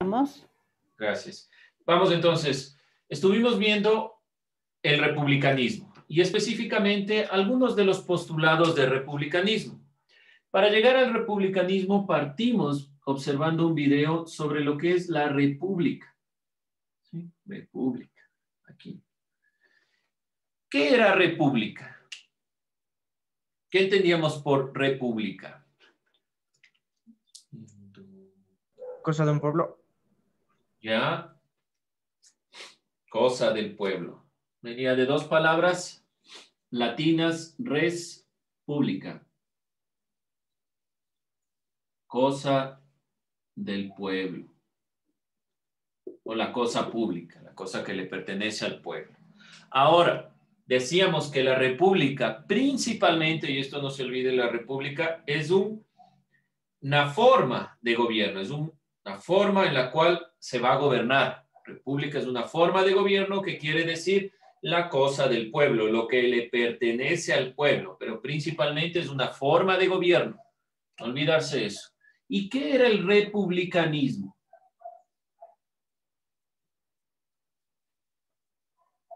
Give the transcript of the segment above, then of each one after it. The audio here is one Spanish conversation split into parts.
Vamos. Gracias. Vamos entonces, estuvimos viendo el republicanismo y específicamente algunos de los postulados del republicanismo. Para llegar al republicanismo partimos observando un video sobre lo que es la república. ¿Sí? República, aquí. ¿Qué era república? ¿Qué entendíamos por república? Cosa de un pueblo. Ya. Cosa del pueblo. Venía de dos palabras latinas, res pública. Cosa del pueblo. O la cosa pública, la cosa que le pertenece al pueblo. Ahora, decíamos que la república, principalmente, y esto no se olvide, la república es una forma de gobierno, es una forma en la cual se va a gobernar. República es una forma de gobierno que quiere decir la cosa del pueblo, lo que le pertenece al pueblo, pero principalmente es una forma de gobierno. No olvidarse eso. ¿Y qué era el republicanismo?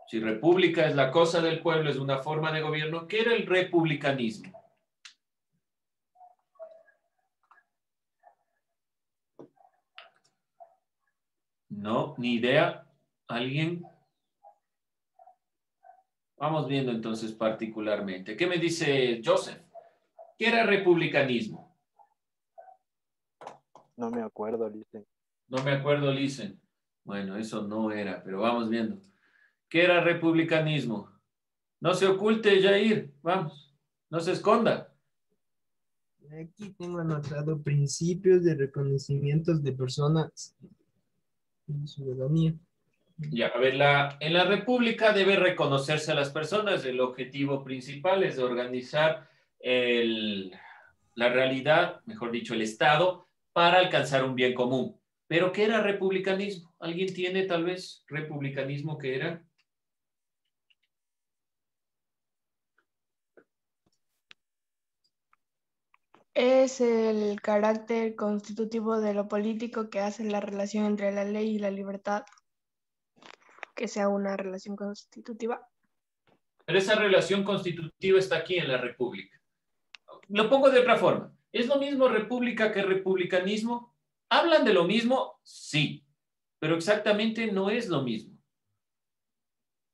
Si república es la cosa del pueblo, es una forma de gobierno, ¿qué era el republicanismo? No, ni idea. ¿Alguien? Vamos viendo entonces particularmente. ¿Qué me dice Joseph? ¿Qué era republicanismo? No me acuerdo, Listen. No me acuerdo, Listen. Bueno, eso no era, pero vamos viendo. ¿Qué era republicanismo? No se oculte, Jair. Vamos, no se esconda. Aquí tengo anotado principios de reconocimientos de personas y ciudadanía. Ya, a ver, en la república debe reconocerse a las personas. El objetivo principal es organizar la realidad, mejor dicho, el Estado, para alcanzar un bien común. ¿Pero qué era republicanismo? ¿Alguien tiene tal vez republicanismo qué era? Es el carácter constitutivo de lo político que hace la relación entre la ley y la libertad, que sea una relación constitutiva. Pero esa relación constitutiva está aquí en la república. Lo pongo de otra forma. ¿Es lo mismo república que republicanismo? ¿Hablan de lo mismo? Sí, pero exactamente no es lo mismo.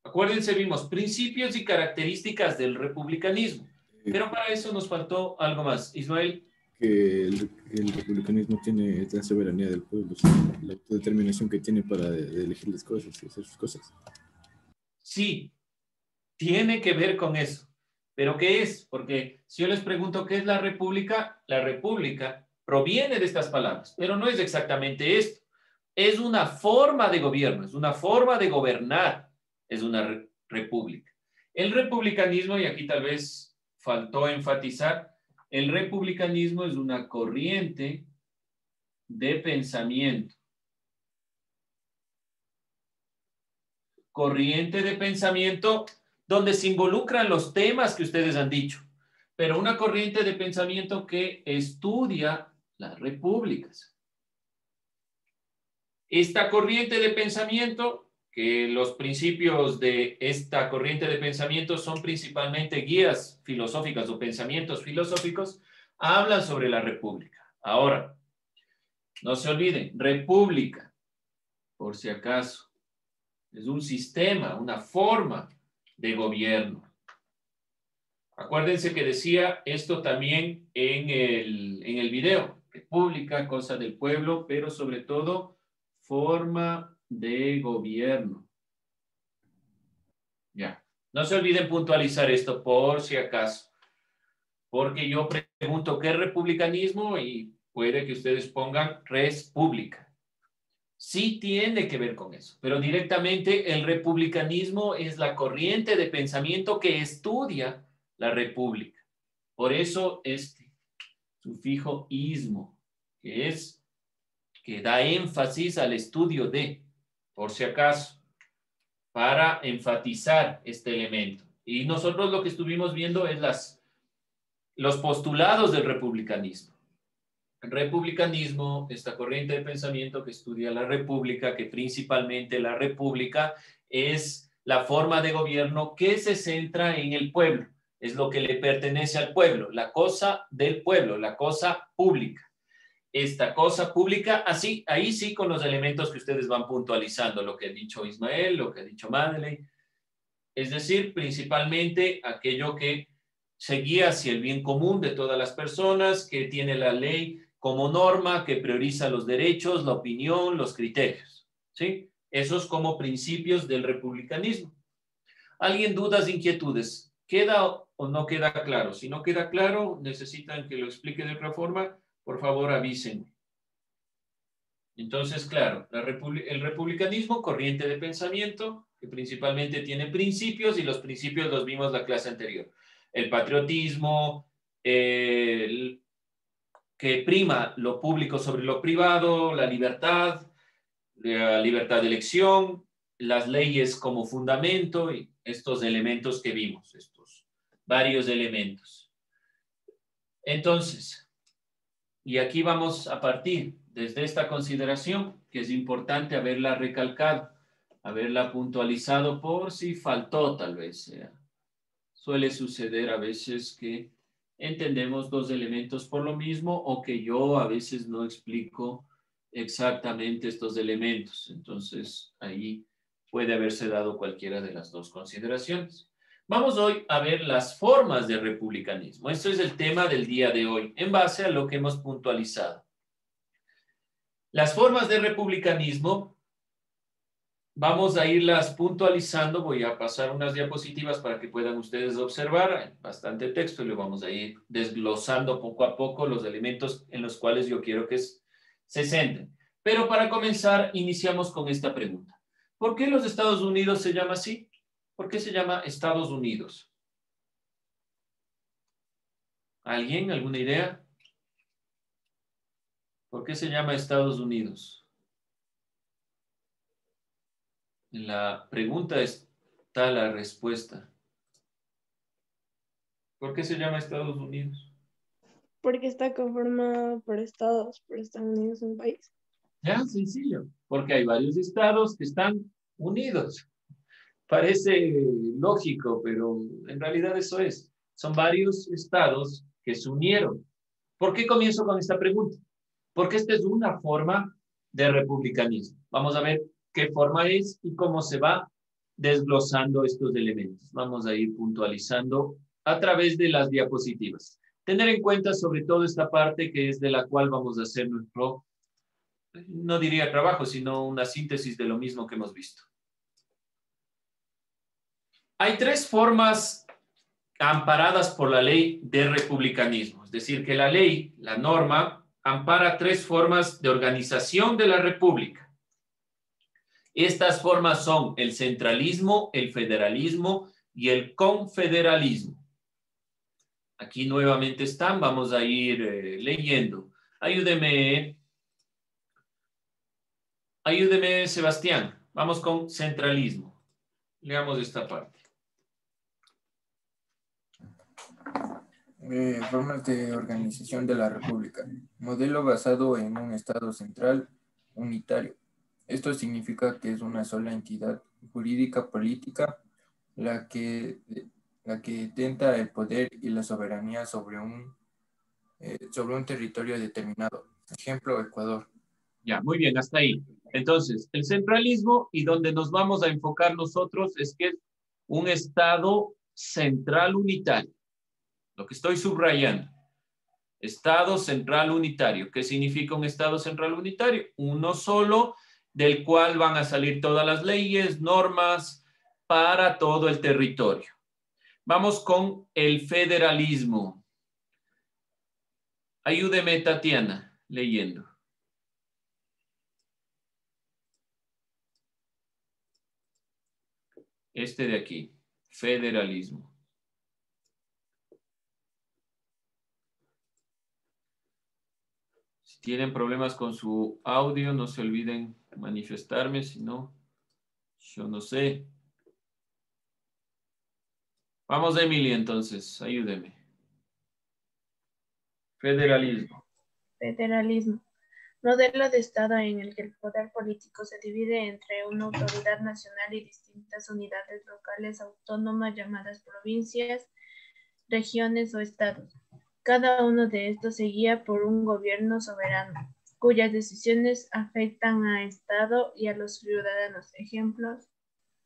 Acuérdense, vimos principios y características del republicanismo, pero para eso nos faltó algo más. Ismael. Que el republicanismo tiene la soberanía del pueblo, o sea, la autodeterminación que tiene para elegir las cosas y hacer sus cosas. Sí, tiene que ver con eso. ¿Pero qué es? Porque si yo les pregunto qué es la república proviene de estas palabras, pero no es exactamente esto. Es una forma de gobierno, es una forma de gobernar, es una república. El republicanismo, y aquí tal vez faltó enfatizar, el republicanismo es una corriente de pensamiento. Corriente de pensamiento donde se involucran los temas que ustedes han dicho, pero una corriente de pensamiento que estudia las repúblicas. Esta corriente de pensamiento, que los principios de esta corriente de pensamiento son principalmente guías filosóficas o pensamientos filosóficos, hablan sobre la república. Ahora, no se olviden, república, por si acaso, es un sistema, una forma de gobierno. Acuérdense que decía esto también en el video. República, cosa del pueblo, pero sobre todo forma de gobierno. Ya. No se olviden puntualizar esto por si acaso. Porque yo pregunto qué es republicanismo y puede que ustedes pongan res pública. Sí tiene que ver con eso, pero directamente el republicanismo es la corriente de pensamiento que estudia la república. Por eso este sufijo ismo, que da énfasis al estudio de, por si acaso, para enfatizar este elemento. Y nosotros lo que estuvimos viendo es los postulados del republicanismo. republicanismo, esta corriente de pensamiento que estudia la república, que principalmente la república es la forma de gobierno que se centra en el pueblo, es lo que le pertenece al pueblo, la cosa del pueblo, la cosa pública. Esta cosa pública, así, ahí sí con los elementos que ustedes van puntualizando, lo que ha dicho Ismael, lo que ha dicho Madeleine, es decir, principalmente aquello que se guía hacia el bien común de todas las personas, que tiene la ley como norma, que prioriza los derechos, la opinión, los criterios, ¿sí? Esos como principios del republicanismo. ¿Alguien dudas, inquietudes? ¿Queda o no queda claro? Si no queda claro, necesitan que lo explique de otra forma, por favor avisen. Entonces, claro, el republicanismo, corriente de pensamiento, que principalmente tiene principios, y los principios los vimos la clase anterior. El patriotismo, que prima lo público sobre lo privado, la libertad de elección, las leyes como fundamento, y estos elementos que vimos, estos varios elementos. Entonces, y aquí vamos a partir desde esta consideración, que es importante haberla recalcado, haberla puntualizado por si faltó tal vez. Suele suceder a veces que entendemos dos elementos por lo mismo o que yo a veces no explico exactamente estos elementos. Entonces, ahí puede haberse dado cualquiera de las dos consideraciones. Vamos hoy a ver las formas de republicanismo. Esto es el tema del día de hoy, en base a lo que hemos puntualizado. Las formas de republicanismo, vamos a irlas puntualizando. Voy a pasar unas diapositivas para que puedan ustedes observar. Hay bastante texto y lo vamos a ir desglosando poco a poco los elementos en los cuales yo quiero que se centren. Pero para comenzar, iniciamos con esta pregunta. ¿Por qué los Estados Unidos se llama así? ¿Por qué se llama Estados Unidos? ¿Alguien? ¿Alguna idea? ¿Por qué se llama Estados Unidos? En la pregunta está la respuesta. ¿Por qué se llama Estados Unidos? Porque está conformado por estados, por Estados Unidos un país. Ya, sencillo. Porque hay varios estados que están unidos. Parece lógico, pero en realidad eso es. Son varios estados que se unieron. ¿Por qué comienzo con esta pregunta? Porque esta es una forma de republicanismo. Vamos a ver qué forma es y cómo se va desglosando estos elementos. Vamos a ir puntualizando a través de las diapositivas. Tener en cuenta sobre todo esta parte que es de la cual vamos a hacer nuestro, no diría trabajo, sino una síntesis de lo mismo que hemos visto. Hay tres formas amparadas por la ley de republicanismo. Es decir, que la ley, la norma, ampara tres formas de organización de la república. Estas formas son el centralismo, el federalismo y el confederalismo. Aquí nuevamente están, vamos a ir leyendo. Ayúdeme, Sebastián. Vamos con centralismo. Leamos esta parte. Formas de organización de la República. Modelo basado en un Estado central unitario. Esto significa que es una sola entidad jurídica política la que detenta el poder y la soberanía sobre un territorio determinado. Ejemplo, Ecuador. Ya, muy bien, hasta ahí. Entonces, el centralismo y donde nos vamos a enfocar nosotros es que es un Estado central unitario. Lo que estoy subrayando. Estado central unitario. ¿Qué significa un Estado central unitario? Uno solo, del cual van a salir todas las leyes, normas para todo el territorio. Vamos con el federalismo. Ayúdeme, Tatiana, leyendo. Este de aquí, federalismo. Si tienen problemas con su audio, no se olviden manifestarme, si no, yo no sé. Vamos, Emily, entonces, ayúdeme. Federalismo. Federalismo. Modelo de Estado en el que el poder político se divide entre una autoridad nacional y distintas unidades locales autónomas llamadas provincias, regiones o estados. Cada uno de estos se guía por un gobierno soberano, cuyas decisiones afectan al Estado y a los ciudadanos. Ejemplos,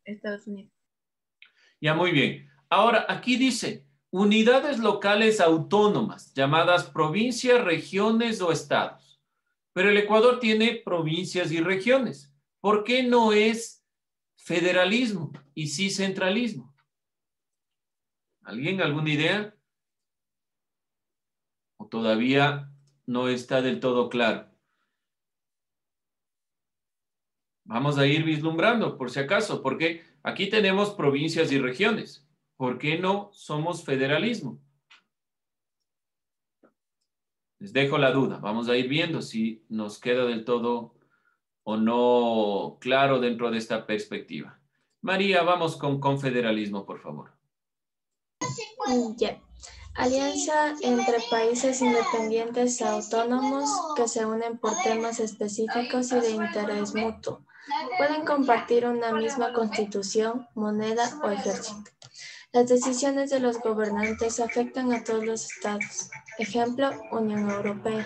Estados Unidos. Ya, muy bien. Ahora, aquí dice, unidades locales autónomas, llamadas provincias, regiones o estados. Pero el Ecuador tiene provincias y regiones. ¿Por qué no es federalismo y sí centralismo? ¿Alguien, alguna idea? ¿O todavía no está del todo claro? Vamos a ir vislumbrando, por si acaso, porque aquí tenemos provincias y regiones. ¿Por qué no somos federalismo? Les dejo la duda. Vamos a ir viendo si nos queda del todo o no claro dentro de esta perspectiva. María, vamos con confederalismo, por favor. Ya. Alianza entre países independientes autónomos que se unen por temas específicos y de interés mutuo. Pueden compartir una misma constitución, moneda o ejército. Las decisiones de los gobernantes afectan a todos los estados. Ejemplo, Unión Europea.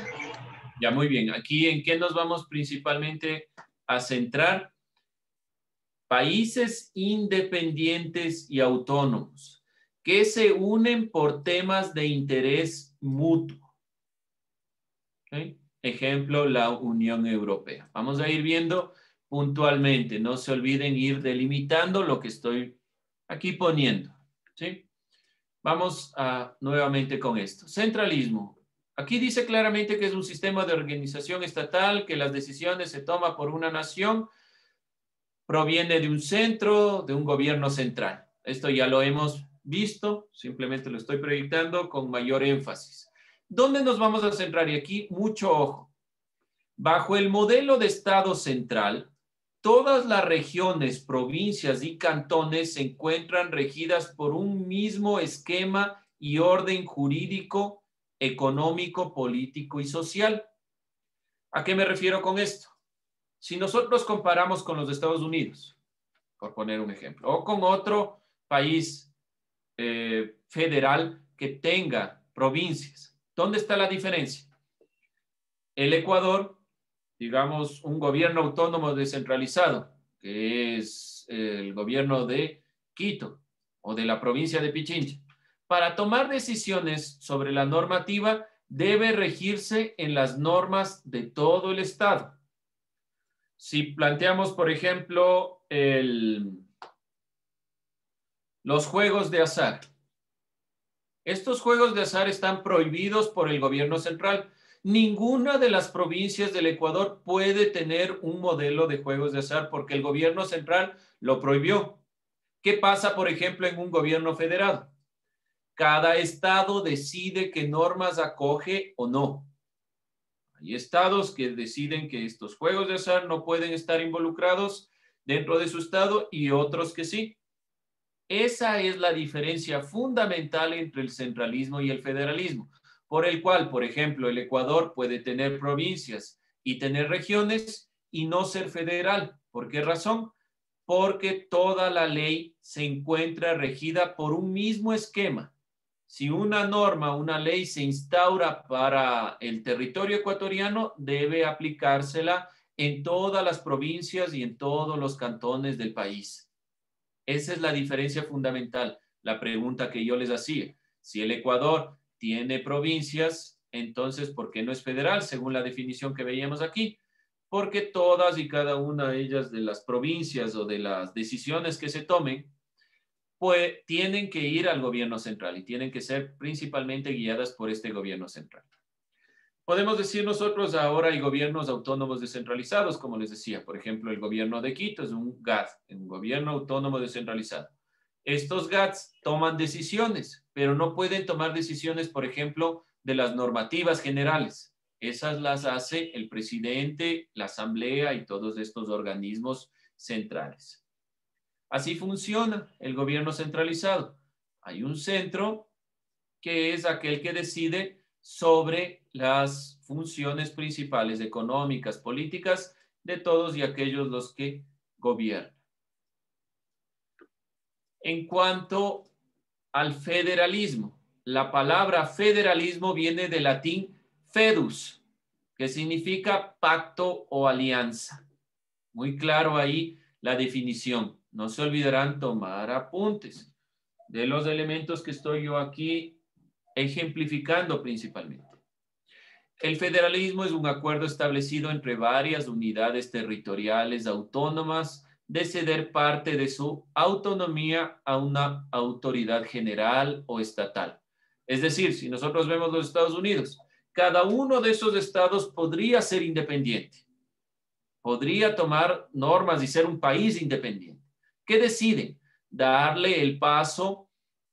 Ya, muy bien. Aquí, ¿en qué nos vamos principalmente a centrar? Países independientes y autónomos que se unen por temas de interés mutuo. ¿Okay? Ejemplo, la Unión Europea. Vamos a ir viendo puntualmente. No se olviden ir delimitando lo que estoy aquí poniendo. ¿Sí? Vamos nuevamente con esto. Centralismo. Aquí dice claramente que es un sistema de organización estatal, que las decisiones se toman por una nación, proviene de un centro, de un gobierno central. Esto ya lo hemos visto, simplemente lo estoy proyectando con mayor énfasis. ¿Dónde nos vamos a centrar? Y aquí mucho ojo. Bajo el modelo de Estado central, todas las regiones, provincias y cantones se encuentran regidas por un mismo esquema y orden jurídico, económico, político y social. ¿A qué me refiero con esto? Si nosotros comparamos con los Estados Unidos, por poner un ejemplo, o con otro país federal que tenga provincias, ¿dónde está la diferencia? El Ecuador, digamos, un gobierno autónomo descentralizado, que es el gobierno de Quito o de la provincia de Pichincha, para tomar decisiones sobre la normativa debe regirse en las normas de todo el Estado. Si planteamos, por ejemplo, los juegos de azar. Estos juegos de azar están prohibidos por el gobierno central. Ninguna de las provincias del Ecuador puede tener un modelo de juegos de azar porque el gobierno central lo prohibió. ¿Qué pasa, por ejemplo, en un gobierno federal? Cada estado decide qué normas acoge o no. Hay estados que deciden que estos juegos de azar no pueden estar involucrados dentro de su estado y otros que sí. Esa es la diferencia fundamental entre el centralismo y el federalismo, por el cual, por ejemplo, el Ecuador puede tener provincias y tener regiones y no ser federal. ¿Por qué razón? Porque toda la ley se encuentra regida por un mismo esquema. Si una norma, una ley se instaura para el territorio ecuatoriano, debe aplicársela en todas las provincias y en todos los cantones del país. Esa es la diferencia fundamental. La pregunta que yo les hacía. Si el Ecuador tiene provincias, entonces, ¿por qué no es federal? Según la definición que veíamos aquí. Porque todas y cada una de ellas, de las provincias o de las decisiones que se tomen, pues tienen que ir al gobierno central y tienen que ser principalmente guiadas por este gobierno central. Podemos decir nosotros ahora hay gobiernos autónomos descentralizados, como les decía. Por ejemplo, el gobierno de Quito es un GAD, un gobierno autónomo descentralizado. Estos GADs toman decisiones, pero no pueden tomar decisiones, por ejemplo, de las normativas generales. Esas las hace el presidente, la asamblea y todos estos organismos centrales. Así funciona el gobierno centralizado. Hay un centro que es aquel que decide sobre las funciones principales económicas, políticas de todos y aquellos los que gobiernan. En cuanto al federalismo, la palabra federalismo viene del latín fedus, que significa pacto o alianza. Muy claro ahí la definición. No se olvidarán tomar apuntes de los elementos que estoy yo aquí ejemplificando principalmente. El federalismo es un acuerdo establecido entre varias unidades territoriales autónomas de ceder parte de su autonomía a una autoridad general o estatal. Es decir, si nosotros vemos los Estados Unidos, cada uno de esos estados podría ser independiente, podría tomar normas y ser un país independiente. ¿Qué deciden? Darle el paso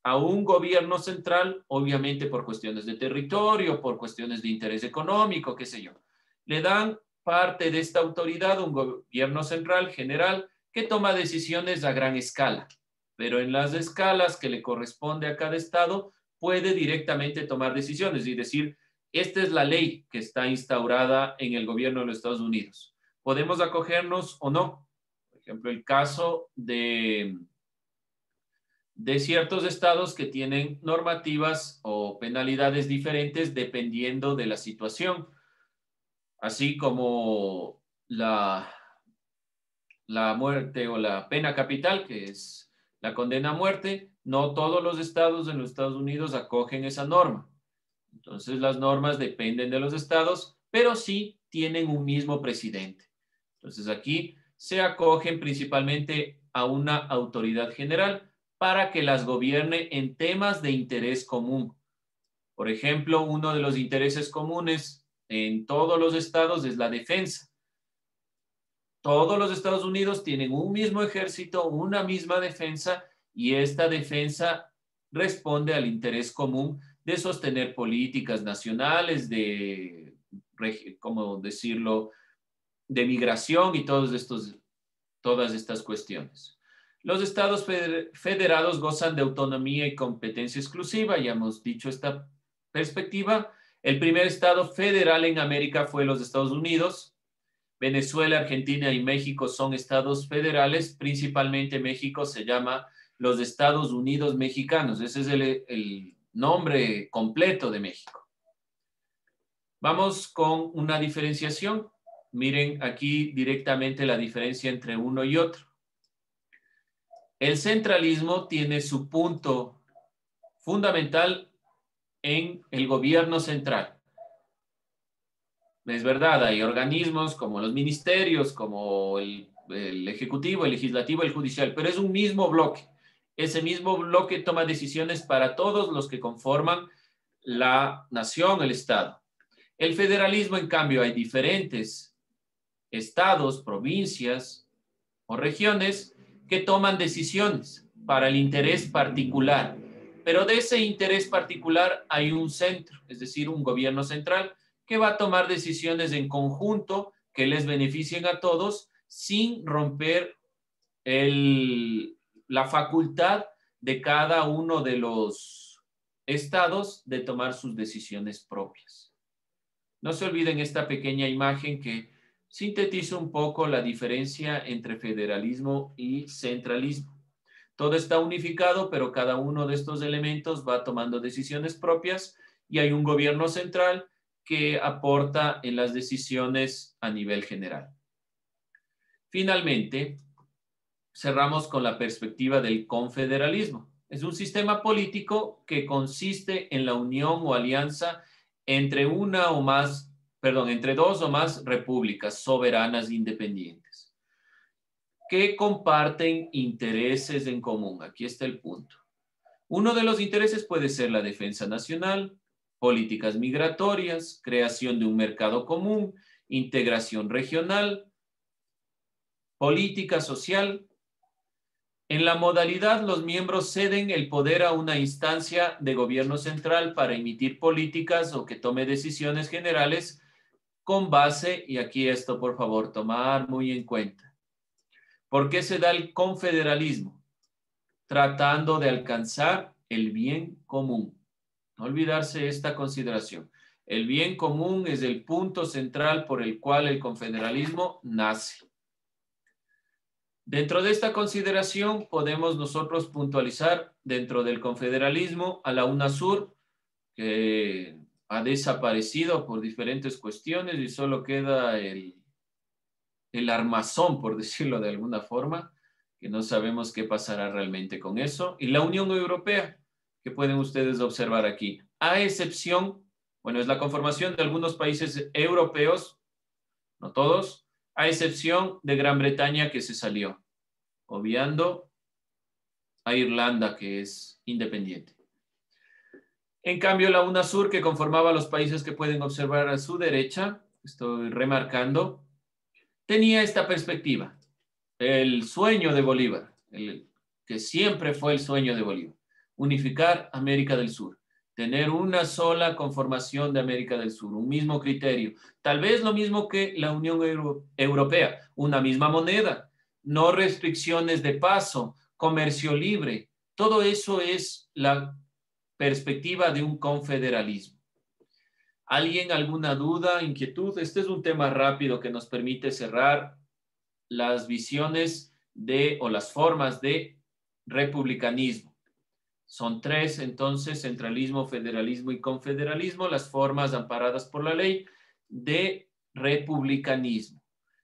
a un gobierno central, obviamente por cuestiones de territorio, por cuestiones de interés económico, qué sé yo. Le dan parte de esta autoridad a un gobierno central general que toma decisiones a gran escala, pero en las escalas que le corresponde a cada estado puede directamente tomar decisiones y decir, esta es la ley que está instaurada en el gobierno de los Estados Unidos. ¿Podemos acogernos o no? Por ejemplo, el caso de ciertos estados que tienen normativas o penalidades diferentes dependiendo de la situación, así como la muerte o la pena capital, que es la condena a muerte. No todos los estados en los Estados Unidos acogen esa norma. Entonces las normas dependen de los estados, pero sí tienen un mismo presidente. Entonces aquí se acogen principalmente a una autoridad general para que las gobierne en temas de interés común. Por ejemplo, uno de los intereses comunes en todos los estados es la defensa. Todos los Estados Unidos tienen un mismo ejército, una misma defensa, y esta defensa responde al interés común de sostener políticas nacionales, de, ¿cómo decirlo?, de migración y todas estas cuestiones. Los estados federados gozan de autonomía y competencia exclusiva, ya hemos dicho esta perspectiva. El primer estado federal en América fue los Estados Unidos. Venezuela, Argentina y México son estados federales. Principalmente México se llama los Estados Unidos Mexicanos. Ese es el nombre completo de México. Vamos con una diferenciación. Miren aquí directamente la diferencia entre uno y otro. El centralismo tiene su punto fundamental en el gobierno central. Es verdad, hay organismos como los ministerios, como el ejecutivo, el legislativo, el judicial, pero es un mismo bloque. Ese mismo bloque toma decisiones para todos los que conforman la nación, el Estado. El federalismo, en cambio, hay diferentes estados, provincias o regiones que toman decisiones para el interés particular, pero de ese interés particular hay un centro, es decir, un gobierno central que va a tomar decisiones en conjunto que les beneficien a todos sin romper la facultad de cada uno de los estados de tomar sus decisiones propias. No se olviden esta pequeña imagen que sintetiza un poco la diferencia entre federalismo y centralismo. Todo está unificado, pero cada uno de estos elementos va tomando decisiones propias y hay un gobierno central que aporta en las decisiones a nivel general. Finalmente, cerramos con la perspectiva del confederalismo. Es un sistema político que consiste en la unión o alianza entre entre dos o más repúblicas soberanas independientes que comparten intereses en común. Aquí está el punto. Uno de los intereses puede ser la defensa nacional, políticas migratorias, creación de un mercado común, integración regional, política social. En la modalidad, los miembros ceden el poder a una instancia de gobierno central para emitir políticas o que tome decisiones generales con base, y aquí esto por favor tomar muy en cuenta. ¿Por qué se da el confederalismo? Tratando de alcanzar el bien común. No olvidarse esta consideración. El bien común es el punto central por el cual el confederalismo nace. Dentro de esta consideración podemos nosotros puntualizar dentro del confederalismo a la UNASUR, que ha desaparecido por diferentes cuestiones y solo queda el armazón, por decirlo de alguna forma, que no sabemos qué pasará realmente con eso. Y la Unión Europea, que pueden ustedes observar aquí, a excepción, bueno, es la conformación de algunos países europeos, no todos, a excepción de Gran Bretaña, que se salió, obviando a Irlanda, que es independiente. En cambio, la UNASUR, que conformaba los países que pueden observar a su derecha, estoy remarcando, tenía esta perspectiva, el sueño de Bolívar, que siempre fue el sueño de Bolívar, unificar América del Sur, tener una sola conformación de América del Sur, un mismo criterio, tal vez lo mismo que la Unión Europea, una misma moneda, no restricciones de paso, comercio libre, todo eso es la perspectiva de un confederalismo. ¿Alguien alguna duda, inquietud? Este es un tema rápido que nos permite cerrar las visiones o las formas de republicanismo. Son tres, entonces, centralismo, federalismo y confederalismo, las formas amparadas por la ley de republicanismo.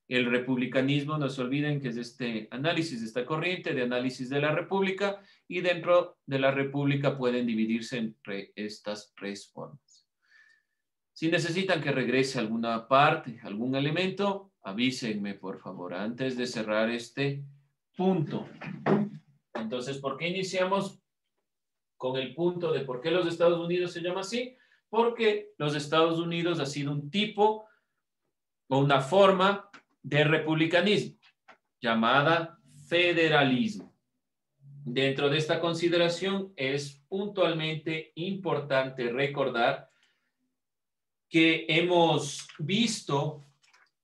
El republicanismo, no se olviden que es este análisis, esta corriente de análisis de la república, y dentro de la república pueden dividirse entre estas tres formas. Si necesitan que regrese alguna parte, algún elemento, avísenme, por favor, antes de cerrar este punto. Entonces, ¿por qué iniciamos con el punto de por qué los Estados Unidos se llama así? Porque los Estados Unidos ha sido un tipo o una forma de republicanismo llamada federalismo. Dentro de esta consideración es puntualmente importante recordar que hemos visto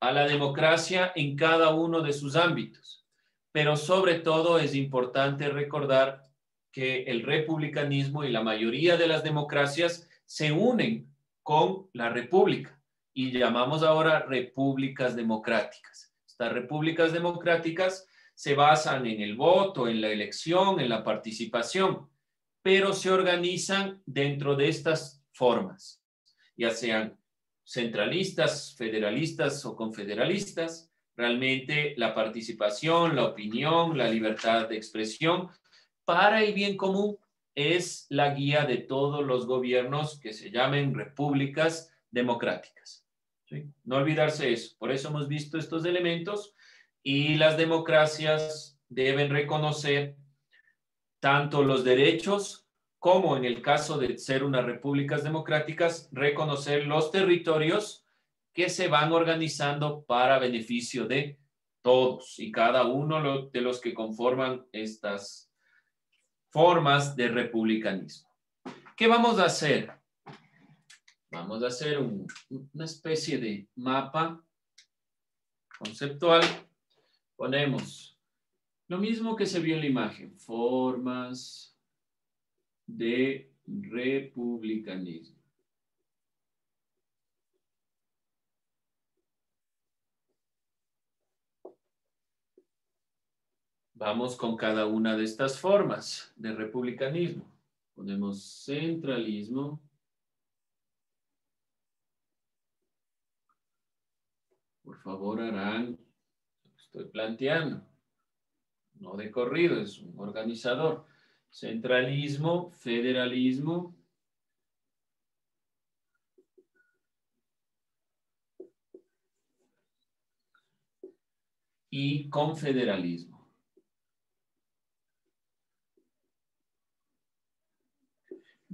a la democracia en cada uno de sus ámbitos, pero sobre todo es importante recordar que el republicanismo y la mayoría de las democracias se unen con la república y llamamos ahora repúblicas democráticas. Estas repúblicas democráticas se basan en el voto, en la elección, en la participación, pero se organizan dentro de estas formas, ya sean centralistas, federalistas o confederalistas. Realmente la participación, la opinión, la libertad de expresión para el bien común es la guía de todos los gobiernos que se llamen repúblicas democráticas. ¿Sí? No olvidarse eso. Por eso hemos visto estos elementos y las democracias deben reconocer tanto los derechos como en el caso de ser unas repúblicas democráticas, reconocer los territorios que se van organizando para beneficio de todos y cada uno de los que conforman estas formas de republicanismo. ¿Qué vamos a hacer? Vamos a hacer una especie de mapa conceptual. Ponemos lo mismo que se vio en la imagen, formas de republicanismo. Vamos con cada una de estas formas de republicanismo. Ponemos centralismo. Por favor, harán lo que estoy planteando. No de corrido, es un organizador. Centralismo, federalismo. Y confederalismo.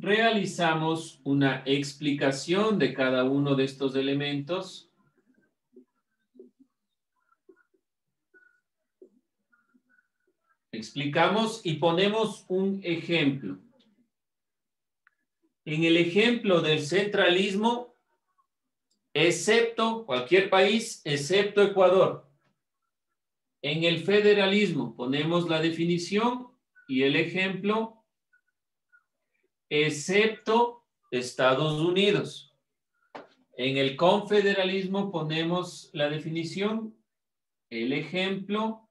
Realizamos una explicación de cada uno de estos elementos. Explicamos y ponemos un ejemplo. En el ejemplo del centralismo, excepto cualquier país, excepto Ecuador. En el federalismo ponemos la definición y el ejemplo, excepto Estados Unidos. En el confederalismo ponemos la definición, el ejemplo,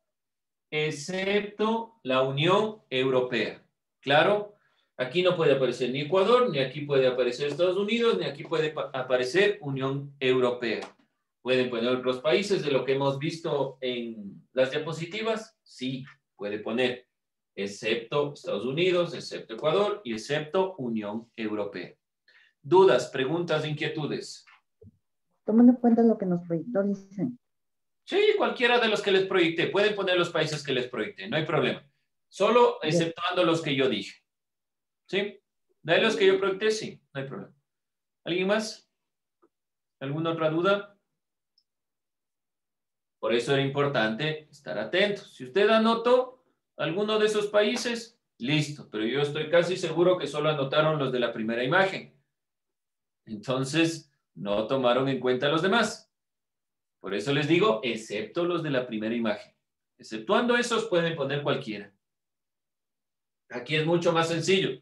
excepto la Unión Europea. ¿Claro? Aquí no puede aparecer ni Ecuador, ni aquí puede aparecer Estados Unidos, ni aquí puede aparecer Unión Europea. ¿Pueden poner otros países de lo que hemos visto en las diapositivas? Sí, puede poner, excepto Estados Unidos, excepto Ecuador y excepto Unión Europea. ¿Dudas, preguntas, inquietudes? Tomando en cuenta lo que nos proyectó, dice. Sí, cualquiera de los que les proyecté. Pueden poner los países que les proyecté, no hay problema. Solo exceptuando los que yo dije. ¿Sí? De los que yo proyecté, sí, no hay problema. ¿Alguien más? ¿Alguna otra duda? Por eso era importante estar atentos. Si usted anotó alguno de esos países, listo. Pero yo estoy casi seguro que solo anotaron los de la primera imagen. Entonces, no tomaron en cuenta los demás. Por eso les digo, excepto los de la primera imagen. Exceptuando esos, pueden poner cualquiera. Aquí es mucho más sencillo.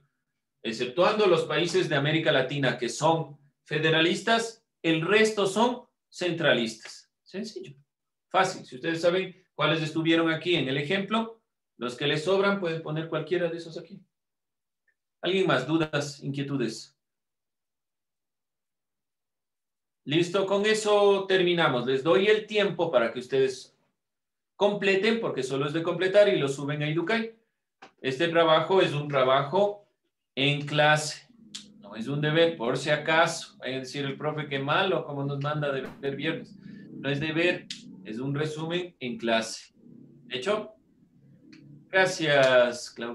Exceptuando los países de América Latina que son federalistas, el resto son centralistas. Sencillo. Fácil. Si ustedes saben cuáles estuvieron aquí en el ejemplo, los que les sobran pueden poner cualquiera de esos aquí. ¿Alguien más? ¿Dudas? ¿Inquietudes? Listo, con eso terminamos. Les doy el tiempo para que ustedes completen, porque solo es de completar y lo suben a Educay. Este trabajo es un trabajo en clase. No es un deber, por si acaso. Vaya a decir el profe que malo, como nos manda de ver viernes. No es deber, es un resumen en clase. ¿Hecho? Gracias, Claudia.